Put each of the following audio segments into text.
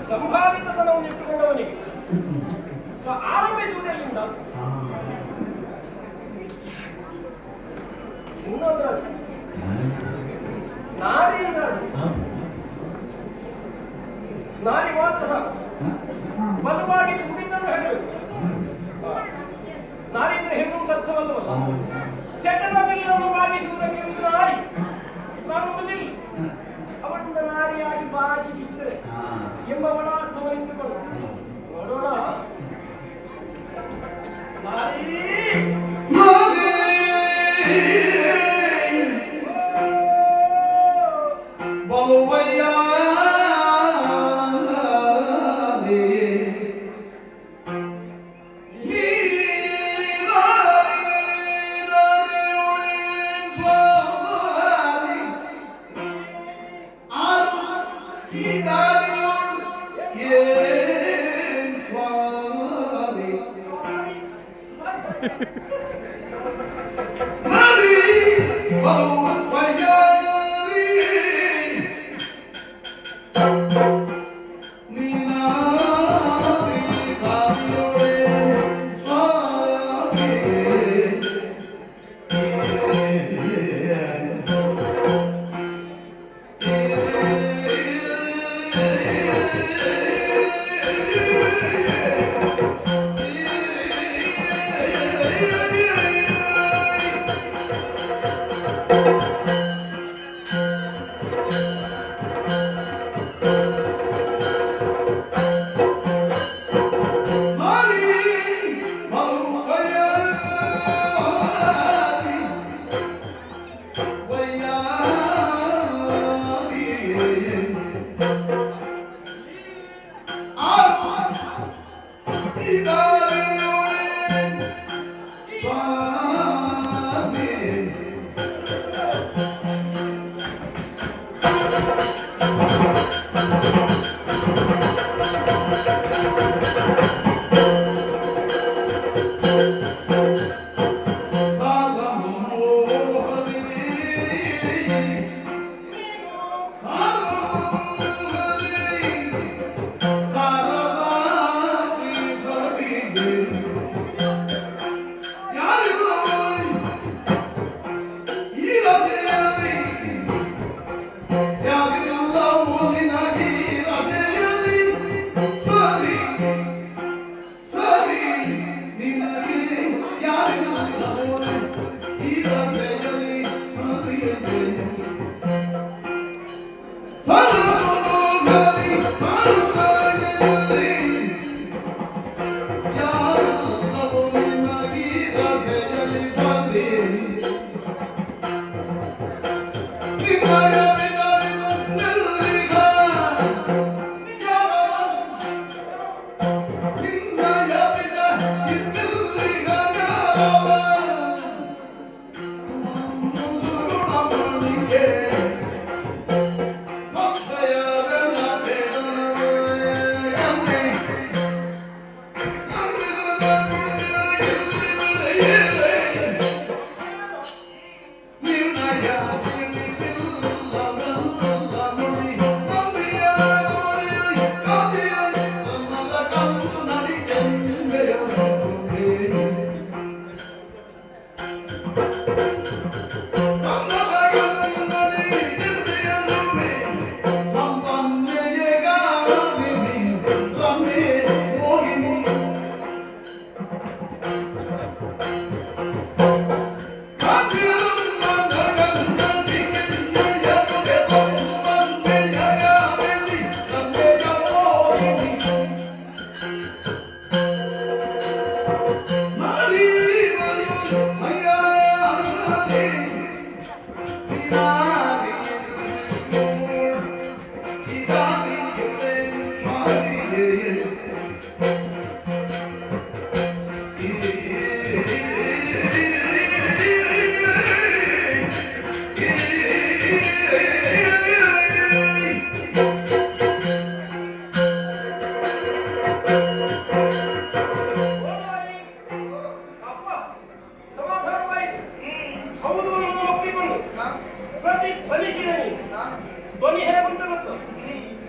ಸಂಭಾವಿತತನವನ್ನು ಇಟ್ಟುಕೊಂಡವನಿಗೆ ಆರಂಭಿಸುವುದರಿಂದ ಇನ್ನೊಂದು ನಾರಿಯಿಂದ ನಾರಿ ಮಾತ್ರ ಬಲವಾಗಿ ಕುಡಿದನ್ನು ಹೇಳಬೇಕು. ನಾರಿಯಿಂದ ಹೆಣ್ಣು ಅರ್ಥವಲ್ಲವಲ್ಲ. ಸೆಟದ ಬಿಲ್ಲನ್ನು ಬಾಗಿಸುವುದಕ್ಕೆ ಒಂದು ನಾರಿ ಕಾಣುವುದಿಲ್ಲ. ಅವಳಿಂದ ನಾರಿಯಾಗಿ ಬಾಗಿಸಿದರೆ ಎಂಬವಳ ಅರ್ಥವನ್ನಿಟ್ಟುಕೊಂಡು ನೋಡೋಣ. ನಾರಿ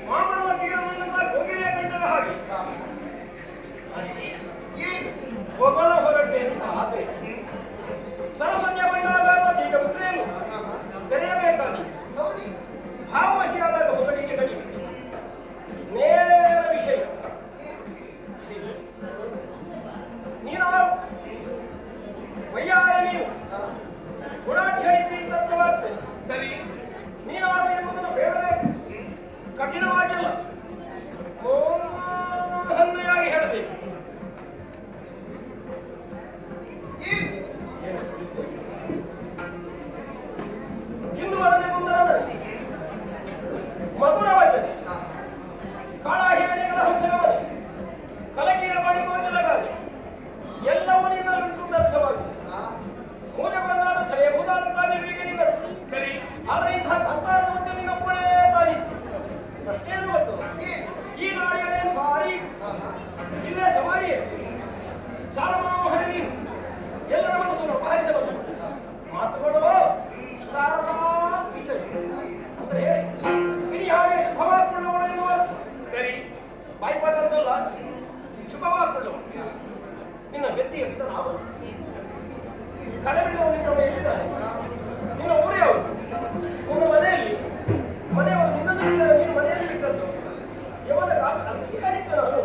ಮಾಮನವತ್ತಿಗೆ ಹೋಗಿರೇ ಕೈತದ ಹಾಗೆ ಹೊಗಳ ಹೊರಟೆ ಅಂತ ಆದ್ರೆ ಸರಸ್ವತಿಯ ಬಂದಾಗ ಈಗ ಮುದ್ರೆಯನ್ನು ತೆರೆಯಬೇಕಾಗಿ ಭಾವವಶಿಯಾದಾಗ ಹೊಗಳಿಗೆ ಕಡಿಮೆ ನೇರ ವಿಷಯ ನೀನು ವಯ್ಯಾರ ನೀನು ಗುಣಾಢ್ಯರಿತಿ ತತ್ವವಾಗ್ತದೆ ಸರಿ ನೀನಾದ ಎಂಬುದನ್ನು ಬೇಡಬೇಕು ಕಠಿಣವಾಗಿಲ್ಲ ಹನ್ನೆಯಾಗಿ ಹೇಳಬೇಕು ಇಂದು ವರದಿ ಮುಂದಾದರೆ ಮಧುರ ವಚನೆ ಕಾಳಾಹಿಗಳ ಹಂಸನವನೆ ಕಲಕಿಯ ಬಳಿಕೋಜಲಗಾದೆ ಎಲ್ಲವೂ ನಿನ್ನಲ್ಲಿ ಅರ್ಥವಾಗಿದೆ ಮೂಜವನ್ನಾದ ಸೆಳೆಯಬಹುದಾದಂತಹ ನಿರ್ವಿಗೆ ನಿನ್ನದು ಸರಿ ಆದರೆ ಇಂತಹ ಕಂತಾರದ ಮುಂದೆ ನೀನೊಬ್ಬಳೇ ತಾನಿತ್ತು ಅಷ್ಟೇನು ಗೊತ್ತು ಈ ನಾಡಿಗಳೇ ಸಾರಿ ಇಲ್ಲೇ ಸವಾರಿಯೇ ಸಾಲಮನೋಹರ ನೀನು ಎಲ್ಲರ ಮನಸ್ಸನ್ನು ಅಪಹರಿಸಬಹುದು ಮಾತುಗಳು ಸಾರಸಾತ್ಮಿಸಲು ಅಂದ್ರೆ ಇಡೀ ಹಾಗೆ ಶುಭವಾಗ್ಕೊಳ್ಳೋಣ ಎನ್ನುವ ಅರ್ಥ ಸರಿ ಬಾಯ್ಪಾಟಂತಲ್ಲ ಶುಭವಾಗ್ಕೊಳ್ಳೋಣ ನಿನ್ನ ವ್ಯಕ್ತಿಯ ನಾವು ಕಳೆಬಿಡುವ ನಿನ್ನ ಎಲ್ಲಿದ್ದಾರೆ ನಿನ್ನ ಊರು ಯಾವುದು ನಿನ್ನ ಮನೆಯಲ್ಲಿ ಮನೆಯವರು ನಿನ್ನನ್ನು ನೀನು ಮನೆಯಲ್ಲಿ ಬಿಟ್ಟದ್ದು ಯಾವಾಗ ಹೇಳಿತ್ತು ನಾನು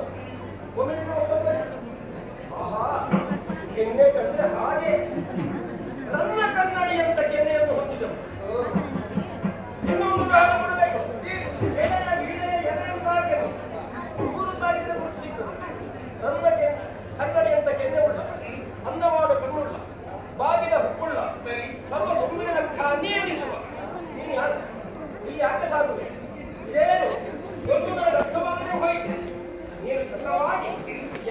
ಒಮ್ಮೆ ಆಹಾ ಕೆನ್ನೆ ಕಂಡ್ರೆ ಹಾಗೆ ನನ್ನ ಕನ್ನಡಿ ಅಂತ ಕೆನ್ನೆಯನ್ನು ಹೊಂದಿದವು ಇನ್ನೊಂದು ಕಾರಣ ಕೊಡಬೇಕು ಮೂರು ತಾರೀಕಿನ ಗುರುತು ಸಿಕ್ಕದು ನನ್ನ ಕನ್ನಡಿ ಅಂತ ಕೆನ್ನೆ ಉಳ್ಳ ಅನ್ನವಾದ ಕಣ್ಣುಳ್ಳ ಬಾಗಿಲ ಹುಕ್ಕುಳ್ಳ ಸರಿ ಸರ್ವ ಸುಂದರಿನ ನೀಡಿಸುವ ನೀನು ಯಾರು ಈ ಯಾಕೆ ಸಾಧುವೆ ಇದೇನು ಒಂದು ನನಗೆ ಅರ್ಥವಾಗದೆ ಹೋಯಿತು ನೀನು ಚಂದವಾಗಿ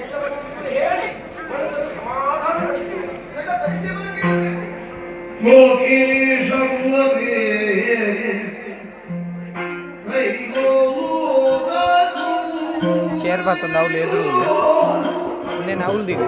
ಎಲ್ಲವನ್ನೂ ಹೇಳಿ ಮನಸ್ಸನ್ನು ಸಮಾಧಾನಪಡಿಸಿ ನನ್ನ ಪರಿಚಯವನ್ನು ಚೇರ್ ಬರ್ತಂದು ಅವಳು ಎದುರು ಇನ್ನೇನು ಅವಳದಿದೆ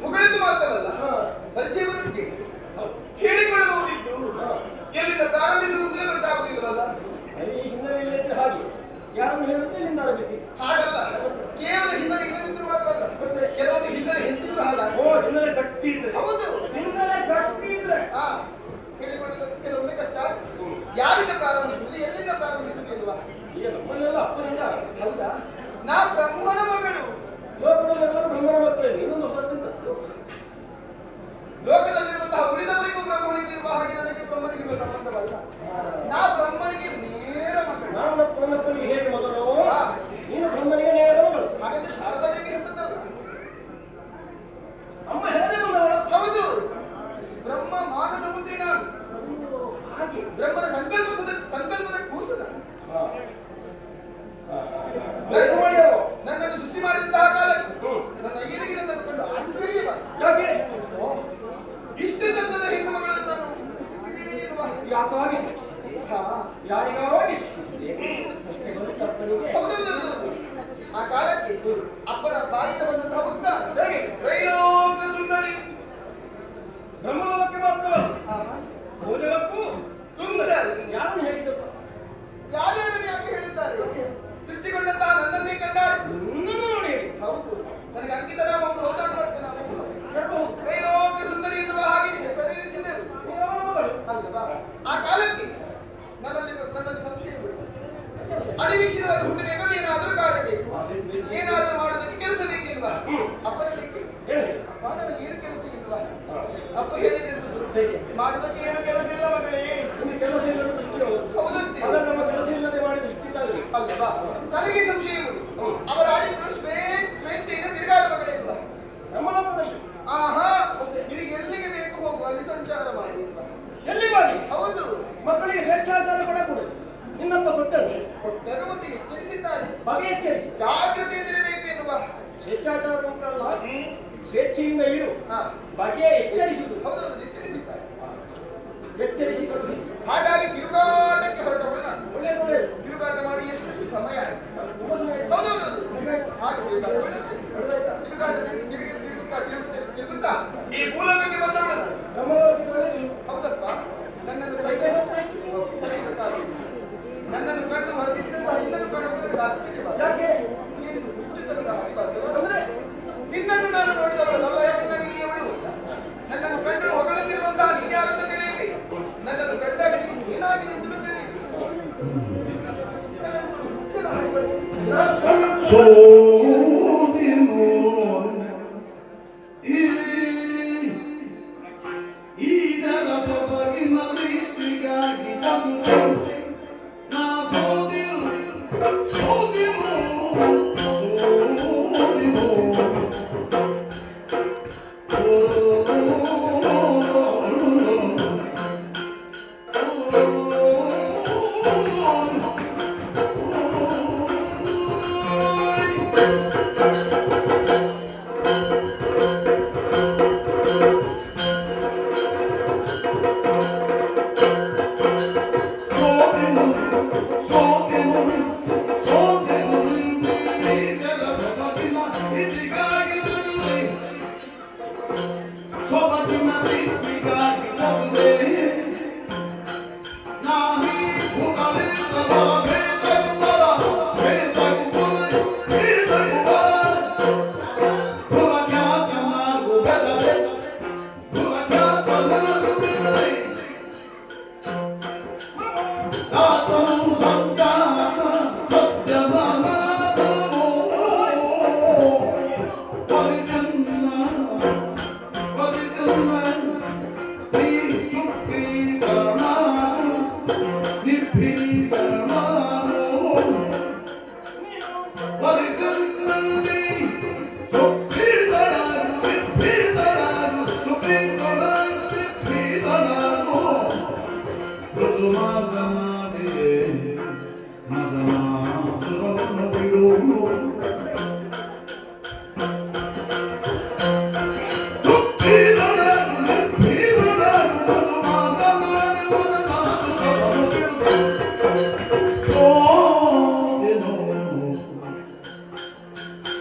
ಮುಗಳಿದ್ದು ಮಾತ್ರವಲ್ಲ, ಹಾ. ಪರಿಚಯವನ್ನು ಕೇಳಿ ಹೌದು. ಹೇಳಿಕೊಳ್ಳಬಹುದಿತ್ತು. ಎಲ್ಲಿಂದ ಪ್ರಾರಂಭಿಸುವುದಂತಲೇ ಗೊತ್ತಾಗುವುದಿಲ್ಲವಲ್ಲ. ಸರಿ, ಹಿನ್ನೆಲೆಯಲ್ಲಿ ಇದ್ರೆ ಹಾಗೆ ಯಾರನ್ನು ಹೇಳುವುದು ಇಲ್ಲಿಂದ ಆರಂಭಿಸಿ. ಹಾಗಲ್ಲ, ಕೇವಲ ಹಿನ್ನೆಲೆ ಇಲ್ಲದಿದ್ರು ಮಾತ್ರ ಅಲ್ಲ, ಕೆಲವೊಂದು ಹಿನ್ನೆಲೆ ಹೆಚ್ಚಿದ್ರು ಹಾಗಾಗಿ. ಓ, ಹಿನ್ನೆಲೆ ಗಟ್ಟಿ ಇದ್ರೆ. ಹೌದು, ಹಿನ್ನೆಲೆ ಗಟ್ಟಿ ಇದ್ರೆ ಹಾ, ಹೇಳಿಕೊಳ್ಳುವುದಕ್ಕೆ ಕೆಲವೊಮ್ಮೆ ಕಷ್ಟ. ಯಾರಿಂದ ಪ್ರಾರಂಭಿಸುವುದು, ಎಲ್ಲಿಂದ ಪ್ರಾರಂಭಿಸುವುದು ಇಲ್ವಾ? ಈಗ ನಮ್ಮನ್ನೆಲ್ಲ ಅಪ್ಪನಿಂದ ಹೌದಾ? ನಾ ಬ್ರಹ್ಮನ ಮಗಳು. ಲೋಕದಲ್ಲೆಲ್ಲರೂ ಬ್ರಹ್ಮನ ಮಕ್ಕಳೇ. ಇನ್ನೊಂದು ಹೊಸತ್ತಂತದ್ದು. ಲೋಕದಲ್ಲಿರುವಂತಹ ಉಳಿದವರಿಗೂ ಬ್ರಹ್ಮನಿಗೂ ಇರುವ ಹಾಗೆ ನನಗೆ ಬ್ರಹ್ಮನಿಗಿರುವ ಸಂಬಂಧವಲ್ಲ. ನಾ ಬ್ರಹ್ಮನಿಗೆ ನೇರ ಮಗಳು. ನಾನು ಬ್ರಹ್ಮನಿಗೆ ಹೇಗೆ ಮಗನು, ಹಾ. ನೀನು ಬ್ರಹ್ಮನಿಗೆ ನೇರ ಮಗಳು. ಹಾಗಂತ ಶಾರದಾದೇವಿ ಹೇಳ್ತದಲ್ಲ. ಅಮ್ಮ ಹೇಗೆ ಬಂದವಳು? ಹೌದು, ಬ್ರಹ್ಮ ಮಾನಸ ಪುತ್ರಿ ನಾನು. ಹಾಗೆ ಬ್ರಹ್ಮನ ಸಂಕಲ್ಪದ ಕೂಸು ನಾನು. ಹಾ. ಏನು ಮಾಡಿದವು? ನನ್ನನ್ನು ಸೃಷ್ಟಿ ಮಾಡಿದಂತಹ ಕಾಲಕ್ಕೆ ನನ್ನ ಈರಿಗೆ ನನ್ನನ್ನು ಕಂಡು ಆಶ್ಚರ್ಯವಾಯಿತು. ಯಾಕೆ? ಓ, ಇಷ್ಟು ಚಂದದ ಹೆಣ್ಣು ಮಗಳನ್ನು ನಾನು ಸೃಷ್ಟಿಸಿದ್ದೇನೆ ಇಲ್ವಾ? ಯಾಕಾಗಿ ಸೃಷ್ಟಿಸಿದೆ? ಹಾ. ಯಾರಿಗಾಗಿ ಸೃಷ್ಟಿಸಿದೆ? ಅಷ್ಟೇ ಗೊತ್ತು ಅಪ್ಪನಿಗೆ. ಹೌದೌದೌದು. ಆ ಕಾಲಕ್ಕೆ ಅಪ್ಪನ ಬಾಯಿಂದ ಬಂದಂತಹ ಉತ್ತರ ಹೇಗೆ? ತ್ರೈಲೋಕ ಸುಂದರಿ. ಬ್ರಹ್ಮಲೋಕಕ್ಕೆ ಮಾತ್ರವಲ್ಲ, ಆಹಾ. ಭೋಜನಕ್ಕೂ ಸುಂದರಿ. ಯಾರನ್ನು ಹೇಳಿದ್ದಪ್ಪ? ಯಾರ್ಯಾರನ್ನು ಯಾಕೆ ಹೇಳಿದ್ದಾರೆ? ಸೃಷ್ಟಿಗೊಂಡಂತಹ ನನ್ನನ್ನೇ ಕಂಡಾಡಿ. ನಿನ್ನನ್ನು ನೋಡಿ ಹೇಳಿ. ಹೌದು, ನನಗೆ ಅಂಕಿತ ನಾಮವನ್ನು ಹೌದಾಗಿ ಮಾಡ್ತೇನೆ ನಾನು. ಯಾಕೋ? ತ್ರೈಲೋಕ ಸುಂದರಿ ಎನ್ನುವ ಹಾಗೆ ಹೆಸರಿಸಿದರು ಅಲ್ಲವಾ? ಆ ಕಾಲಕ್ಕೆ ನನ್ನಲ್ಲಿ ಸಂಶಯ ಬಿಡು. ಅನಿರೀಕ್ಷಿತವಾಗಿ ಹುಟ್ಟಬೇಕಾದ್ರೆ ಏನಾದರೂ ಕಾರಣ ಬೇಕು, ಏನಾದರೂ ಮಾಡೋದಕ್ಕೆ ಕೆಲಸ ಬೇಕಿಲ್ವಾ? ಅಪ್ಪನಲ್ಲಿ ಕೇಳಿ. ಹೇಳಿ. ಅಪ್ಪ, ನನಗೆ ಏನು ಕೆಲಸ ಇಲ್ವಾ? ಅಪ್ಪ ಹೇಳಿದೆ, ಮಾಡುವುದಕ್ಕೆ ಏನು ಕೆಲಸ ಇಲ್ಲ ಮಗಳೇ. ನಿಮಗೆ ಕೆಲಸ ಇಲ್ಲದ ಸೃಷ್ಟಿ ಹೌದಂತೆ. ಅಲ್ಲ, ನಮ್ಮ ಕೆಲಸ ಇಲ್ಲದೆ ಮಾಡಿ ಸೃಷ್ಟಿದ್ದಾಗಲಿ ಅಲ್ಲವಾ? ನನಗೆ ಸಂಶಯ ಬಿಡು. ಅವರ ಆಡಿದ್ದು ಸ್ವೇಚ್ಛೆಯಿಂದ ತಿರುಗಾಡ ಮಗಳೇ ಇಲ್ವಾ? ನಮ್ಮ ಲೋಕದಲ್ಲಿ. ಆಹಾ, ನಿನಗೆ ಎಲ್ಲಿಗೆ ಬೇಕು ಹೋಗು, ಅಲ್ಲಿ ಸಂಚಾರ ಮಾಡಿ. ಎಲ್ಲಿ ಮಾಡಿ? ಹೌದು, ಮಕ್ಕಳಿಗೆ ಸ್ವೇಚ್ಛಾಚಾರ ಕೊಡಕೂಡದು. ನಿನ್ನಪ್ಪ ಕೊಟ್ಟದ್ದು ಕೊಟ್ಟರು ಮತ್ತು ಎಚ್ಚರಿಸಿದ್ದಾರೆ. ಬಗೆ ಎಚ್ಚರಿಸಿ. ಜಾಗೃತೆಯಿಂದಿರಬೇಕು ಎನ್ನುವ. ಸ್ವೇಚ್ಛಾಚಾರ ಉಂಟಲ್ಲ, ಸ್ವೇಚ್ಛೆಯಿಂದ ಇರು. ಹಾ, ಬಗೆ ಎಚ್ಚರಿಸುವುದು. ಹೌದೌದು, ಎಚ್ಚರಿಸಿದ್ದಾರೆ. ಎಚ್ಚರಿಸಿ ಕೊಡುವುದು. ಹಾಗಾಗಿ ತಿರುಗಾಟಕ್ಕೆ ಹೊರಟವಳು ನಾನು. ಒಳ್ಳೆಯದು, ಒಳ್ಳೆಯದು. ತಿರುಗಾಟ ಮಾಡಿ ಎಷ್ಟು ಸಮಯ ಆಯ್ತು. ತುಂಬ ಸಮಯ ಆಯ್ತು. ಹೌದೌದು, ಹಾಗೆ ತಿರುಗಾಟ ಒಳ್ಳೆದಾಯ್ತಾ? ತಿರುಗುತ್ತಾ ಈ ಮೂಲಕ್ಕೆ ಬಂದವಳು ನಾನು. ನಮ್ಮ ಲೋಕಕ್ಕೆ ಒಳ್ಳೆಯದು. ಹೌದಪ್ಪ, ನನ್ನನ್ನು ಸೈಕಲ್ ಕಂಡು ಹೊರಟಿಸಿದಂತಹ ಇನ್ನನ್ನು ಕಂಡು ನನಗೆ ಆಶ್ಚರ್ಯವಾದ. ಯಾಕೆ? ಏನು ಹುಚ್ಚುತನದ ಹರಿವಾಸವ? ಅಂದ್ರೆ ನಿನ್ನನ್ನು ನಾನು ನೋಡಿದವಳಲ್ಲ, ಯಾಕೆ ನಾನು ಇಲ್ಲಿಯವಳು ಇಲ್ಲ. ನನ್ನನ್ನು ಕಂಡು ಹೊಗಳುತ್ತಿರುವಂತಹ ನೀನು ಯಾರಂತ ತಿಳಿಯಬೇಕು. ನನ್ನನ್ನು ಕಂಡಾಗ ನಿನಗೆ ಏನಾಗಿದೆ ಎಂದು ತಿಳಿಯಬೇಕು.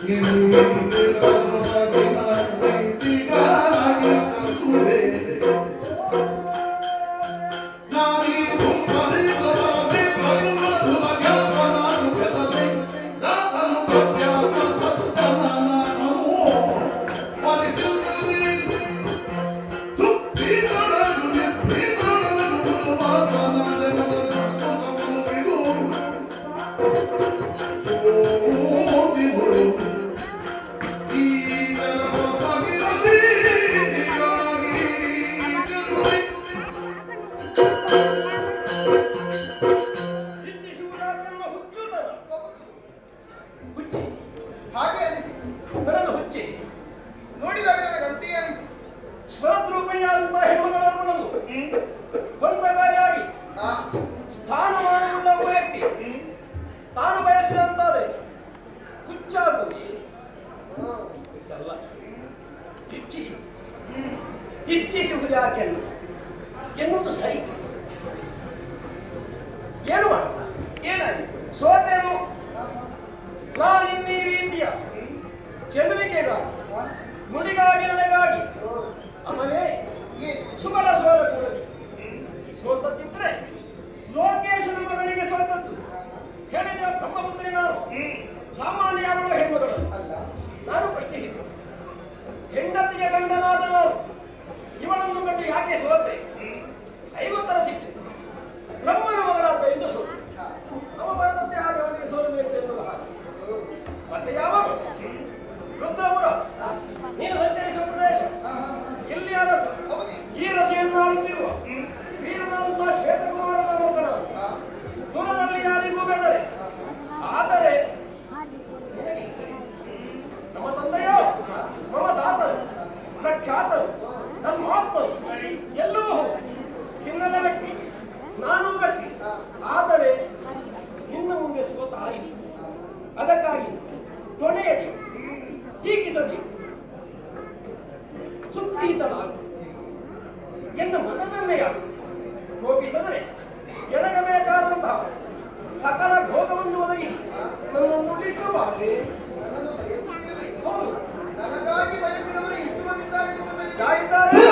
Give me ಹುಚ್ಚೆ ಹಾಗೆ ಅನಿಸಿ ನನಗೆ ಹುಚ್ಚೆ ನೋಡಿದಾಗ ನನಗೆ ಅಂತೆಯೇ ಅನಿಸಿ ಸ್ವರದ್ರೂಪಿಣಿಯಾದಂತಹ ಹೆಣ್ಣುಗಳನ್ನು ಸ್ವಂತಕಾರಿಯಾಗಿ ಆ, ಸ್ಥಾನಮಾನವುಳ್ಳ ಒಬ್ಬ ವ್ಯಕ್ತಿ ತಾನು ಬಯಸಿದಂತಾದರೆ ಹುಚ್ಚಾಗುವುದು ಓ, ಹುಚ್ಚಲ್ಲ ಇಚ್ಛಿಸಿ ಇಚ್ಛಿಸುವುದು ಯಾಕೆ ಎನ್ನುವುದು ಸರಿ ಏನು ಮಾಡ್ತಾ ಏನಾಯ್ತು ಸೋತೆನು ನಾನು ಇನ್ನೀ ರೀತಿಯ ಚೆಲುವಿಕೆಗಾಗಿ ಆ, ನುಡಿಗಾಗಿ ನಡೆಗಾಗಿ ಓ, ಆಮೇಲೆ ಏನು ಸುಮಲ ಸೋಲ ಕೂಡಲಿ ಸೋತದ್ದಿದ್ರೆ ಲೋಕೇಶನ ಮಗಳಿಗೆ ಸೋತದ್ದು ಹೇಳಿದ ಬ್ರಹ್ಮಪುತ್ರಿ ನಾನು ಸಾಮಾನ್ಯ ಯಾವಳು ಹೆಣ್ಣುಗಳು ಅಲ್ಲ ನಾನು ಪ್ರಶ್ನಿಸಿದ್ದು ಹೆಂಡತಿಗೆ ಗಂಡನಾದ ನಾನು ಇವಳನ್ನು ಕಂಡು ಯಾಕೆ ಸೋತೆ ಐವತ್ತರ ಸಿಕ್ಕಿತು ಬ್ರಹ್ಮನ ಮಗಳಾದ ಎಂದು ಸೋತು ಆ, ಅವ ಬರದಂತೆ ಹಾಗೆ ಅವನಿಗೆ ಸೋಲಬೇಕು ಎನ್ನುವ ಹಾಗೆ ಓ, ಮತ್ತೆ ಯಾವಾಗ ರುದ್ರಪುರ ನೀನು ಸಂಚರಿಸುವ ಪ್ರದೇಶ ಆ, ಆ, ಇಲ್ಲಿ ಅರಸ ಹೌದೇ ಈ ರಸೆಯನ್ನು ಆಳುತ್ತಿರುವ ವೀರನಾದಂತಹ ಶ್ವೇತಕುಮಾರನ ಮಗನ ಆ, ದೂರದಲ್ಲಿ ಯಾರಿಗೂ ಬೆದರೆ ಆದರೆ ನಿನಗೆ ನಮ್ಮ ತಂದೆಯೋ ಮಮ ತಾತರು ಪ್ರಖ್ಯಾತರು ಧರ್ಮಾತ್ಮರು ಎಲ್ಲವೂ ಹೌದು ಹಿನ್ನೆಲೆ ಗಟ್ಟಿ ನಾನೂ ಗಟ್ಟಿ ಆದರೆ ಇನ್ನು ಮುಂದೆ ಸೋತ ಆಯಿತು ಅದಕ್ಕಾಗಿ ತೊಣೆಯದಿ ಟೀಕಿಸದಿ ಸುಪ್ರೀತನಾಗು ಎನ್ನ ಮನದನ್ನೆಯ ಕೋಪಿಸಿದರೆ ಎನಗೆ ಬೇಕಾದಂತಹ ಸಕಲ ಭೋಗವನ್ನು ಒದಗಿಸಿ ನನ್ನನ್ನು ಉಳಿಸಬಾರದೆ ನನ್ನನ್ನು ಬಯಸುತ್ತಿರುವೆ. ಹೌದು ನನಗಾಗಿ ಬಯಸಿದವರು ಎಷ್ಟು ಮಂದಿ ಇದ್ದಾರೆ ಎಂದು ನನಗೆ ಯಾರಿದ್ದಾರೆ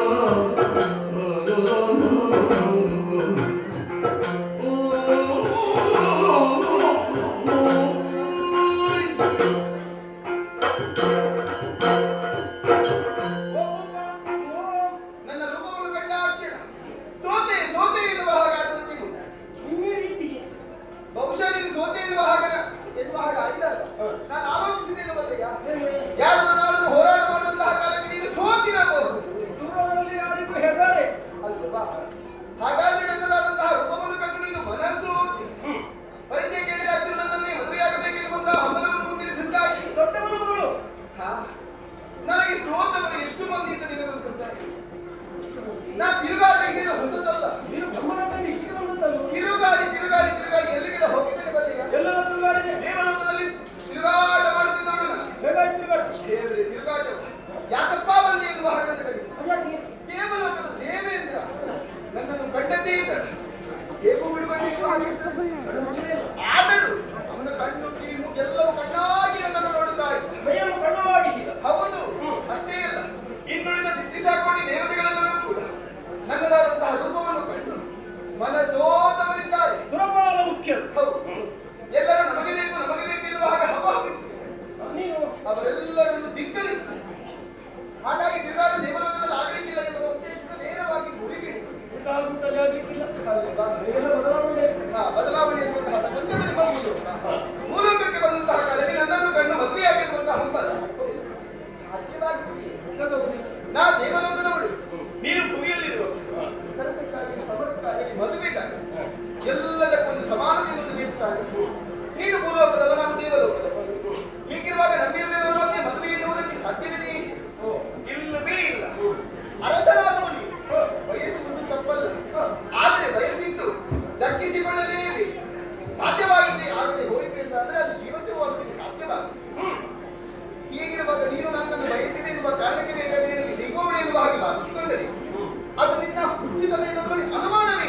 Oh ನಾ ತಿರುಗಾಟ ಇದೇನು ಹೊಸದಲ್ಲ. ನೀನು ಬ್ರಹ್ಮನಂತಲ್ಲಿ ಇಲ್ಲಿಗೆ ಬಂದದ್ದಲ್ಲ. ತಿರುಗಾಡಿ ತಿರುಗಾಡಿ ತಿರುಗಾಡಿ ಎಲ್ಲಿಗೆಲ್ಲ ಹೋಗಿದ್ದೇನೆ ಬಲ್ಲಿಯ. ಎಲ್ಲರ ತಿರುಗಾಡಿದೆ. ದೇವಲೋಕದಲ್ಲಿ ತಿರುಗಾಟ ಮಾಡುತ್ತಿದ್ದವಳು ನಾನು. ಹೇಗಾಯ್ತು ತಿರುಗಾಟ? ದೇವರೇ ತಿರುಗಾಟ ಯಾಕಪ್ಪ ಬಂದೆ ಎನ್ನುವ ಹಾಗೆ ಕಳಿಸಿ. ದೇವಲೋಕದ ದೇವೇಂದ್ರ ನನ್ನನ್ನು ಕಂಡದ್ದೇ ಇದ್ದಾನೆ. ಹೇಗೂ ಬಿಡುಗಡೆಯುವ ಹಾಗೆ. ಆದರೂ ಅವನ ಕಣ್ಣು ಕಿವಿ ಮೂಗೆಲ್ಲವೂ ಕಣ್ಣಾಗಿ ನನ್ನನ್ನು ನೋಡುತ್ತಾ ಇದ್ದ. ಮೈಯನ್ನು ಕಣ್ಣವಾಗಿಸಿದ. ಹೌದು, ಅಷ್ಟೇ ಅಲ್ಲ, ಇನ್ನುಳಿದ ದಿಟ್ಟಿಸಾಕೋಟಿ ದೇವತೆಗಳೆಲ್ಲರೂ ಕೂಡ ನನ್ನದಾದಂತಹ ರೂಪವನ್ನು ಕಂಡು ಮನಸೋತವರಿದ್ದಾರೆ. ಸುರಪಾಲ ಮುಖ್ಯರು. ಹೌದು, ಎಲ್ಲರೂ ನಮಗೆ ಬೇಕು ಎನ್ನುವ ಹಾಗೆ ಹಬ್ಬಹಬ್ಬಿಸುತ್ತಿದ್ದಾರೆ. ನೀನು ಅವರೆಲ್ಲರನ್ನು ಧಿಕ್ಕರಿಸಿದೆ. ಹಾಗಾಗಿ ತಿರುಗಾಟ ದೇವಲೋಕದಲ್ಲಿ ಆಗಲಿಕ್ಕಿಲ್ಲ ಎನ್ನುವ ಉದ್ದೇಶದ ನೇರವಾಗಿ ಗುರಿಗಿಳಿದರು. ಊಟದಲ್ಲಿ ಆಗಲಿಕ್ಕಿಲ್ಲ. ಅಲ್ವಾ? ನೀವೆಲ್ಲ ಬದಲಾವಣೆ. ಬದಲಾವಣೆ ಇರುವಂತಹ ಪ್ರಪಂಚದಲ್ಲಿ ಬರುವುದು ಭೂಲೋಕಕ್ಕೆ ಬಂದಂತಹ ಕಾಲಕ್ಕೆ ನನ್ನನ್ನು ಕಂಡು ಮದುವೆಯಾಗಿರುವಂತಹ ಹಂಬಲ ಸಾಧ್ಯವಾಗುತ್ತದೆ. ನಾ ದೇವಲೋಕದವಳು, ನೀನು ಭೂಮಿಯಲ್ಲಿರುವ ಸರಸಕ್ಕಾಗಿ ಸಮರಕ್ಕಾಗಿ ಮದುವೆಗಾಗಿ ಎಲ್ಲದಕ್ಕೊಂದು ಸಮಾನತೆ ಎನ್ನುವುದು ಬೇಕು ತಾನೆ. ನೀನು ಭೂಲೋಕದವ, ನಾನು ದೇವಲೋಕದವ. ಹೀಗಿರುವಾಗ ನಮ್ಮಿರುವವರ ಮಧ್ಯೆ ಮದುವೆ ಎನ್ನುವುದಕ್ಕೆ ಸಾಧ್ಯವಿದೆ? ಇಲ್ಲವೇ ಇಲ್ಲ. ಅರಸನಾದವನು ಬಯಸುವುದು ತಪ್ಪಲ್ಲ, ಆದರೆ ಬಯಸಿದ್ದು ದಕ್ಕಿಸಿಕೊಳ್ಳಲೇಬೇಕು. ಸಾಧ್ಯವಾಗಿದೆ ಆಗದೆ ಹೋಯಿತು ಅಂತ ಅಂದ್ರೆ ಅದು ಜೀವತ್ವವಾಗುವುದಕ್ಕೆ ಸಾಧ್ಯವಾಗುತ್ತೆ. ಹೀಗಿರುವಾಗ ನೀನು ನನ್ನನ್ನು ಬಯಸಿದೆ ಎನ್ನುವ ಕಾರಣಕ್ಕೆ ಬೇಕಾಗಿ ನಿನಗೆ ಸಿಗುವವಳು ಎನ್ನುವ ಹಾಗೆ ಭಾವಿಸಿಕೊಂಡರೆ ಅದು ನಿನ್ನ ಹುಚ್ಚಿತನ ಎನ್ನುವುದರಲ್ಲಿ ಅನುಮಾನವೇ.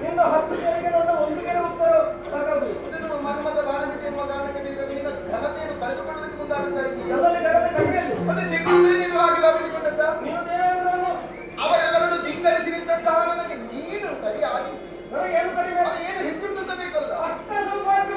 ನಿನ್ನ 10 ಜನರಿಗೆ ನನ್ನ 1 ಕೆರೆ ಉತ್ತರ ಸಾಕಾಗುವುದು. ಅದನ್ನು ಮನ್ಮಥ ಬಾಣಬಿಟ್ಟು ಎನ್ನುವ ಕಾರಣಕ್ಕೆ ಬೇಕಾಗಿ ನಿನ್ನ ಘನತೆಯನ್ನು ಕಳೆದುಕೊಳ್ಳುವುದಕ್ಕೆ ಮುಂದಾಗುತ್ತಾ ಇದ್ದೀಯ. ನನ್ನಲ್ಲಿ ಘನತೆ ಕಡಿಮೆಯಲ್ಲಿ. ಅದು ಸಿಗುತ್ತೇನೆ ಎನ್ನುವ ಹಾಗೆ ಭಾವಿಸಿಕೊಂಡದ್ದ. ನೀನು ದೇವೇಂದ್ರನು ಅವರೆಲ್ಲರನ್ನು ಧಿಕ್ಕರಿಸಿ ನಿಂತಹ ನನಗೆ ನೀನು ಸರಿಯಾಗಿದ್ದೀಯ. ನನಗೆ ಏನು ಕಡಿಮೆ? ಅದು ಏನು ಹೆಚ್ಚುಂಟು ಬೇಕಲ್ಲ. ಅಷ್ಟೇ ಸೌಭಾಗ್ಯ.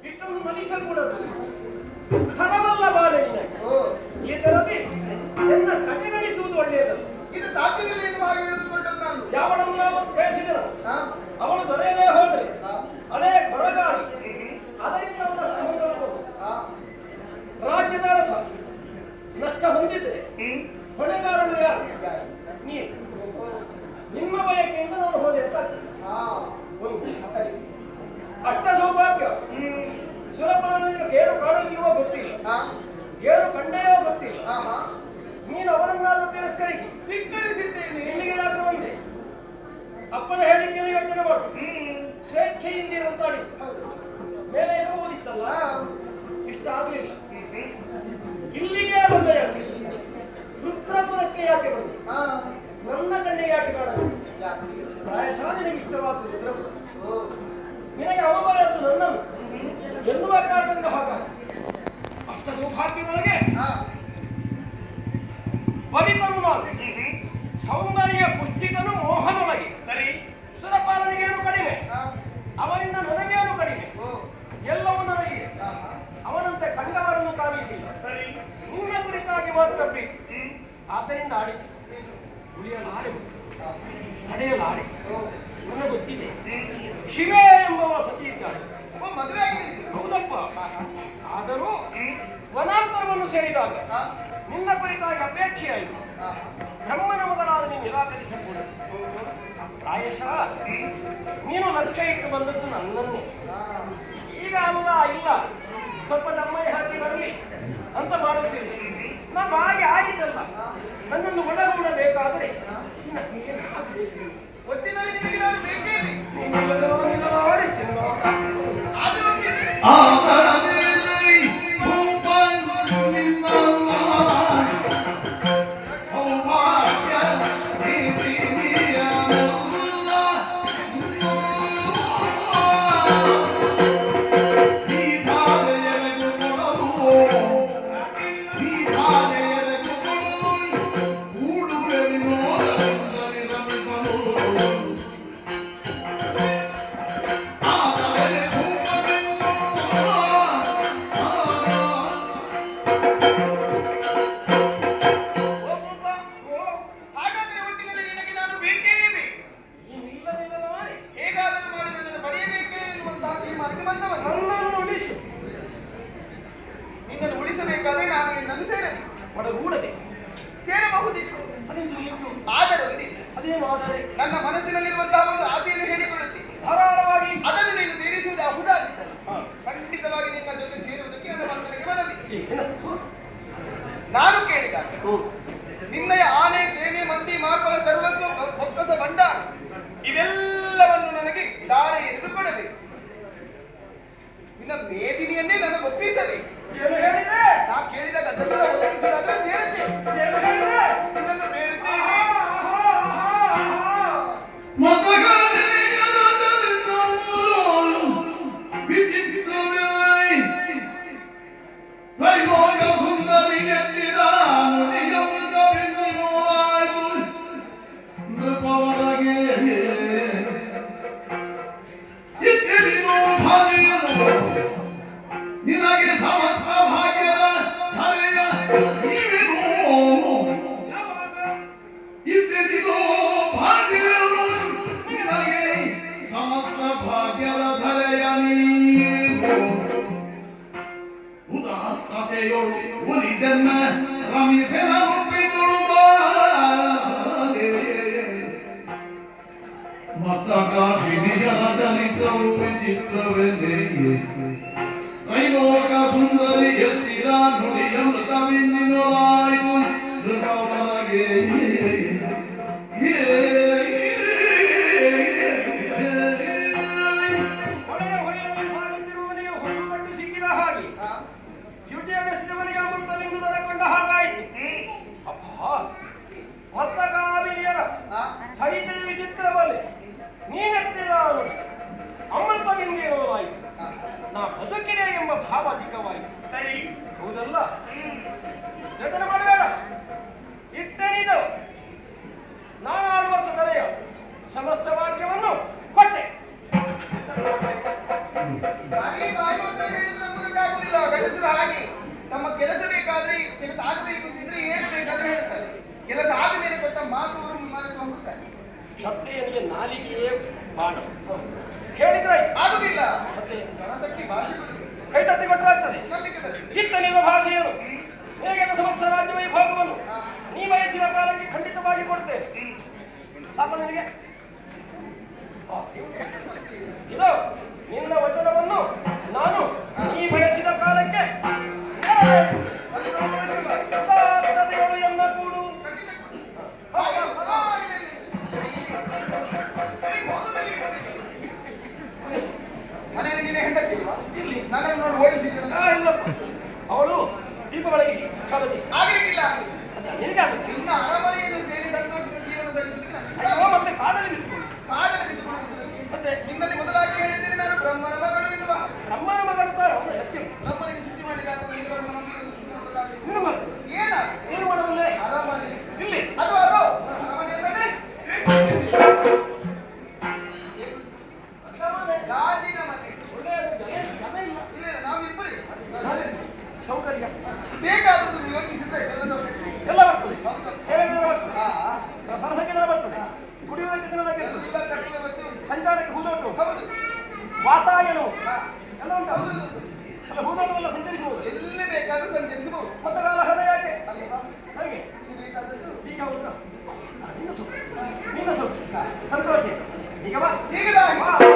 ಇಷ್ಟೊಂದು ಮನಿಸಲ್ಪಡೋದು ಥರವಲ್ಲ ಬಾಳೆ ನಿನಗೆ. ಈ ಥರದಿ ಎನ್ನ ಕಡೆಗಣಿಸುವುದು ಒಳ್ಳೆಯದಲ್ಲ. ಇದು ಸಾಧ್ಯವಿಲ್ಲ ಎನ್ನುವ ಹಾಗೆ ಹೇಳಿದುಕೊಂಡದ್ದು ನಾನು. ಯಾವಳನ್ನು ನಾವು ಬಯಸಿದನು ಹಾ? ಅವಳು ದೊರೆಯದೇ ಹೋದರೆ ಹಾ? ಅದೇ ಕೊರಗಾಗಿ ಅದರಿಂದ ಅವನು ನಷ್ಟ ಹೊಂದಬಹುದು. ಹಾ? ರಾಜ್ಯದ ಅರಸ ನಷ್ಟ ಹೊಂದಿದ್ರೆ ಹೊಣೆಗಾರನು ಯಾರು? ನೀನು. ನಿಮ್ಮ ಬಯಕೆಯಿಂದ ನಾನು ಹೋದೆ ಅಂತ ಹಾ. ಒಂದು ಸರಿ. ಅಷ್ಟ ಸೌಭಾಗ್ಯ. ಸುರಪಾಲನಿಗೆ ಏನು ಕಾಣಲಿರುವ ಗೊತ್ತಿಲ್ಲ, ಹಾ? ಏನು ಕಂಡೆಯೋ ಗೊತ್ತಿಲ್ಲ. ಹಾ, ಹಾ. ನೀನು ಅವರನ್ನಾದ್ರೂ ತಿರಸ್ಕರಿಸಿ ಧಿಕ್ಕರಿಸಿದ್ದೇನೆ. ಇಲ್ಲಿಗೆ ಯಾಕೆ ಬಂದೆ? ಅಪ್ಪನ ಹೇಳಿಕೆಯನ್ನು ಯೋಚನೆ ಮಾಡು. ಸ್ವೇಚ್ಛೆಯಿಂದಿರಂತಾಡಿ ಹೌದು. ಮೇಲೆ ಇರಬಹುದಿತ್ತಲ್ಲ, ಹಾ. ಇಷ್ಟ ಆಗಲಿಲ್ಲ. ಇಲ್ಲಿಗೆ ಬಂದ ಯಾಕೆ? ರುದ್ರಪುರಕ್ಕೆ ಯಾಕೆ ಬಂದೆ? ಹಾ. ನನ್ನ ಕಣ್ಣಿಗೆ ಯಾಕೆ ಕಾಣಲು? ಯಾಕೆ? ಪ್ರಾಯಶಃ ನಿನಗೆ ಇಷ್ಟವಾದ ರುದ್ರಪುರ. ಓ. ನಿನಗೆ ಅವಮಾನದ್ದು ನನ್ನನ್ನು ಎನ್ನುವ ಕಾರಣದಿಂದ ಹಾಗ ಅಷ್ಟ ಸೌಭಾಗ್ಯದೊಳಗೆ ಹಾ. ಬಲಿತನು ನಾನು, ಸೌಂದರ್ಯ ಪುಷ್ಟಿತನು ಮೋಹದೊಳಗೆ. ಸರಿ. ಸುರಪಾಲನಿಗೇನು ಕಡಿಮೆ, ಹಾ. ಅವರಿಂದ ನನಗೇನು ಕಡಿಮೆ, ಓ. ಎಲ್ಲವೂ ನನಗೆ. ಹಾ, ಹಾ. ಅವನಂತೆ ಕಂಡವರನ್ನು ಕಾಣಿಸಿಲ್ಲ. ಸರಿ. ನಿನ್ನ ಕುರಿತಾಗಿ ಮಾತ್ರ ಪ್ರೀತಿ. ಆದ್ದರಿಂದ ಆಡಿ ಉಳಿಯಲಾರೆ, ಹಾ. ನಡೆಯಲಾರೆ. ಓ. ನನಗೆ ಗೊತ್ತಿದೆ, ಶಿವೆ ಎಂಬವ ಸತಿ ಇದ್ದಾಳೆ. ಓ, ಮದುವೆ ಆಗಿದೆ. ಹೌದಪ್ಪ. ಹಾ, ಹಾ. ಆದರೂ ವನಾಂತರವನ್ನು ಸೇರಿದಾಗ ಹಾ. ನಿನ್ನ ಕುರಿತಾಗಿ ಅಪೇಕ್ಷೆಯಾಯಿತು. ಹಾ. ಬ್ರಹ್ಮನ ಮಗನಾದ ನೀನು ನಿರಾಕರಿಸಬಹುದು. ಪ್ರಾಯಶಃ ನೀನು ಲಕ್ಷ್ಯ ಇಟ್ಟು ಬಂದದ್ದು ನನ್ನನ್ನೇ. ಹಾ. ಈಗ ಅಲ್ಲ, ಇಲ್ಲ ಸ್ವಲ್ಪ ದಮ್ಮಯ್ಯ ಹಾಕಿ ಬರಲಿ ಅಂತ ಮಾಡುತ್ತೀನಿ. ನಾ ಬಾಯಿ ಆಯಿತಲ್ಲ, ನನ್ನನ್ನು ಒಳಗೊಳ್ಳಬೇಕಾದರೆ ಒಟ್ಟಿನಲ್ಲಿ ನಿನಗೆ ನಾನು ಬೇಕೇ ಬೇಕು. ನೀನೆಲ್ಲದರೊಳಗೆ ಚೆನ್ನ. ಆದರೂ ಒಪ್ಪಿದೆ. ಬಂದವನು. ನನ್ನನ್ನು ಉಳಿಸು. ನಿನ್ನನ್ನು ಉಳಿಸಬೇಕಾದ್ರೆ ನಾನು ನಿನ್ನನ್ನು ಸೇರಬೇಕು. ಒಡಗೂಡದೆ ಸೇರಬಹುದಿತ್ತು. ಅದೆಂದು ಇತ್ತು. ಆದರೆ ಒಂದಿದೆ. ಅದೇನು ಆದರೆ ನನ್ನ ಮನಸ್ಸಿನಲ್ಲಿರುವಂತಹ ಒಂದು ಆಸೆಯನ್ನು ಹೇಳಿಕೊಳ್ಳುತ್ತೀನಿ. ಧಾರಾಳವಾಗಿ ಅದನ್ನು ನೀನು ತೀರಿಸುವುದು ಅಹುದಾಗಿದ್ದರೆ ಹಾ. ಖಂಡಿತವಾಗಿ ನಿನ್ನ ಜೊತೆ ಸೇರುವುದಕ್ಕೆ ನನ್ನ ಮನಸ್ಸಿಗೆ ಮನವಿದೆ. ಏನದು? ನಾನು ಕೇಳಿದಾಗ ಹ್ಮ್. ನಿನ್ನಯ ಆನೆ ಸೇನೆ ಮಂದಿ ಮಾರ್ಬಲ ಸರ್ವಸ್ವ ಬೊಕ್ಕಸ ಭಂಡಾರ ಇವೆಲ್ಲವನ್ನು ನನಗೆ ದಾರೆ ಎರೆದು ಕೊಡಬೇಕು. ನಿನ್ನ ಮೇದಿನಿಯನ್ನೇ ನನಗೆ ಒಪ್ಪಿಸಬೇಕು. ಏನು ಹೇಳಿದೆ? ನಾ ಕೇಳಿದಾಗ ಅದೆಲ್ಲ ಒದಗಿಸುವುದಾದ್ರೆ ಸೇರುತ್ತೆ. ಏನು ಹೇಳಿದೆ? ನಿನ್ನನ್ನು ಸೇರುತ್ತೇನೆ. ನಿನಗೆ ಸಮಸ್ತ ಭಾಗ್ಯದ ಧರೆಯ ನೀವೆನೋ ಇದ್ದಿರೋ ಭಾಗ್ಯರು ನಿನಗೆ ಸಮಸ್ತ ಭಾಗ್ಯದ ಧರೆಯ ನೀವು ಉದಾತ್ತತೆಯೊಳು ಉಳಿದೆನ್ನ ರಮಿಸೆನ ಒಪ್ಪಿದುಳು ಮತ್ತಗ ವಿನಿಯನ ಚಲಿತವು ವಿಚಿತ್ರವೆಂದೇ ತ್ರೈಲೋಕ ಸುಂದರಿ ಎತ್ತಿದ ನುಡಿಯ ಮೃತ ಬಿಂದಿನೊಳಾಯ್ತು ನೃಪವರಗೆ ಹೊಳೆಯ ಹೊಳೆಯಲ್ಲಿ ಸಾಗುತ್ತಿರುವವನಿಗೆ ಹುಲ್ಲು ಕಟ್ಟು ಸಿಕ್ಕಿದ ಹಾಗೆ ಯುಟಿ ನಡೆಸಿದವನಿಗೆ ಅಮೃತವೆಂದು ದೊರಕೊಂಡ ಹಾಗಾಯಿತು. ಅಪ್ಪ ಮತ್ತಗಾಮಿನಿಯರ ಚರಿತ್ರೆ ವಿಚಿತ್ರವಲ್ಲೇ ನೀನೆತ್ತಿದ ಅಮೃತವೆಂದೇನೋದಾಯಿತು. ನಾ ಬದುಕಿದೆ ಎಂಬ ಭಾವ ಅಧಿಕವಾಯಿತು. ಸರಿ, ಹೌದಲ್ಲ? ಯೋಚನೆ ಮಾಡಬೇಡ. ಇಟ್ಟನಿದು ನಾನು 6 ವರ್ಷ ದರೆಯ ಸಮಸ್ತ ವಾಕ್ಯವನ್ನು ಕೊಟ್ಟೆ. ಹಾಗೆ ಬಾಯಿ ಮಾತ್ರ ಹೇಳಿದ್ರೆ ನಂಬುವುದಕ್ಕಾಗುವುದಿಲ್ಲ. ಗಂಡಸರು ಹಾಗೆ ತಮ್ಮ ಕೆಲಸ ಬೇಕಾದ್ರೆ ಕೆಲಸ ಆಗಬೇಕು ಅಂತಿದ್ರೆ ಏನು ಬೇಕಾದ್ರೆ ಹೇಳ್ತಾರೆ. ಕೆಲಸ ಆದ ಮೇಲೆ ಕೊಟ್ಟ ಮಾತು ಅವರು ಮರೆತು ಹೋಗುತ್ತಾರೆ. ಕ್ಷತ್ರಿಯನಿಗೆ ನಾಲಿಗೆಯೇ ಬಾಣ. ಹೇಳಿದ್ರೆ ಆಗುದಿಲ್ಲ. ಮತ್ತೆ ಕರತಟ್ಟಿ ಭಾಷೆ ಬಿಡುವುದು. ಕೈ ತಟ್ಟಿ ಕೊಟ್ಟರಾಗ್ತದೆ. ನಂಬಿಕೆ ಬರಲಿ. ಇತ್ತನಿರುವ ಭಾಷೆಯನ್ನು ಹೇಗೆ ಸಮಸ್ತ ರಾಜ್ಯ ವೈಭೋಗವನ್ನು ನೀ ಬಯಸಿದ ಕಾಲಕ್ಕೆ ಖಂಡಿತವಾಗಿ ಕೊಡ್ತೇನೆ. ಸಾಕು ನನಗೆ. ಇದು ನಿನ್ನ ವಚನವನ್ನು ನಾನು ನೀ ಬಯಸಿದ ಕಾಲಕ್ಕೆ ಉದಾತ್ತತೆಯೊಳು ಎನ್ನ ಕೂಡು. ಮನೆಯಲ್ಲಿ ನೀನೆ ಹೆಂಡತಿಲ್ವಾ? ಇಲ್ಲಿ ನನ್ನನ್ನು ನೋಡಿ ಓಡಿಸಿದ್ರು. ಇಲ್ಲಪ್ಪ, ಅವಳು ದೀಪ ಬೆಳಗಿಸಿ ಸ್ವಾಗತಿಸಿ ಆಗಲಿಕ್ಕಿಲ್ಲ. ನಿನಗಾಗುತ್ತೆ. ನಿನ್ನ ಅರಮನೆಯನ್ನು ಸೇರಿ ಸಂತೋಷದ ಜೀವನ ಸಲ್ಲಿಸುವುದಕ್ಕೆ ನನಗೆ ಅಯ್ಯೋ, ಮತ್ತೆ ಕಾಡಲ್ಲಿ ಬಿತ್ತುಕೊಂಡು ಕಾಡಲ್ಲಿ ಬಿದ್ದುಕೊಳ್ಳುವುದಕ್ಕೆ ಮತ್ತೆ ನಿನ್ನಲ್ಲಿ ಮೊದಲಾಗಿ ಹೇಳಿದ್ದೇನೆ, ನಾನು ಬ್ರಹ್ಮನ ಮಗಳು ಎನ್ನುವ. ಬ್ರಹ್ಮನ ಮಗಳು ತಾರ ಅವನು ಸತ್ಯ. ನಮ್ಮನೆಗೆ ಸುದ್ದಿ ಮಾಡಿದಾಗ ಈ ಬ್ರಹ್ಮನ ಮಗಳು ನಿನ್ನ ಮಗಳು ಏನ ಏನು ಮಾಡಬಲ್ಲೆ? ಅರಮನೆ ಇಲ್ಲಿ ಅದು ಅರಮನೆಯಲ್ಲೇ ಗಾಜಿನ ಮನೆ. ಒಳ್ಳೆಯದು. ಜನ ಇಲ್ಲ. ಇಲ್ಲ ನಾವಿಬ್ಬರೇ ಸೌಕರ್ಯ ಬೇಕಾದದ್ದು ಯೋಚಿಸಿದ್ರೆ ಎಲ್ಲ ಬರ್ತದೆ. ಸೇವೆಗೆ ಬರ್ತದೆ, ಹಾ ಸರಸಕ್ಕೆ ಬರ್ತದೆ, ಕುಡಿಯುವುದಕ್ಕೆ ದಿನ ಲಭ್ಯವಿರ್ತದೆ, ಎಲ್ಲ ತಕ್ಕಲೆ ವಸ್ತು. ಸಂಚಾರಕ್ಕೆ ಹೂದೋಟು, ಹೌದು. ವಾತಾಯನ ಹಾ. ಎಲ್ಲ ಉಂಟು. ಹೌದು. ಅಲ್ಲ, ಹೂದೋಟವೆಲ್ಲ ಸಂಚರಿಸಬಹುದು. ಎಲ್ಲಿ ಬೇಕಾದ್ರೂ ಸಂಚರಿಸಬಹುದು. ಮತ್ತೆ ಕಾಲ ಹಣ ಯಾಕೆ ಅಲ್ವಾ? ಹಾಗೆ ಇದು ಬೇಕಾದದ್ದು ಈಗ ಉಂಟು. ನಿನ್ನ ಸುಖ, ನಿನ್ನ ಸುಖ, ಸಂತೋಷ. ಈಗ ಬಾ. ಹೀಗೆ ಬಾ. ಬಾ.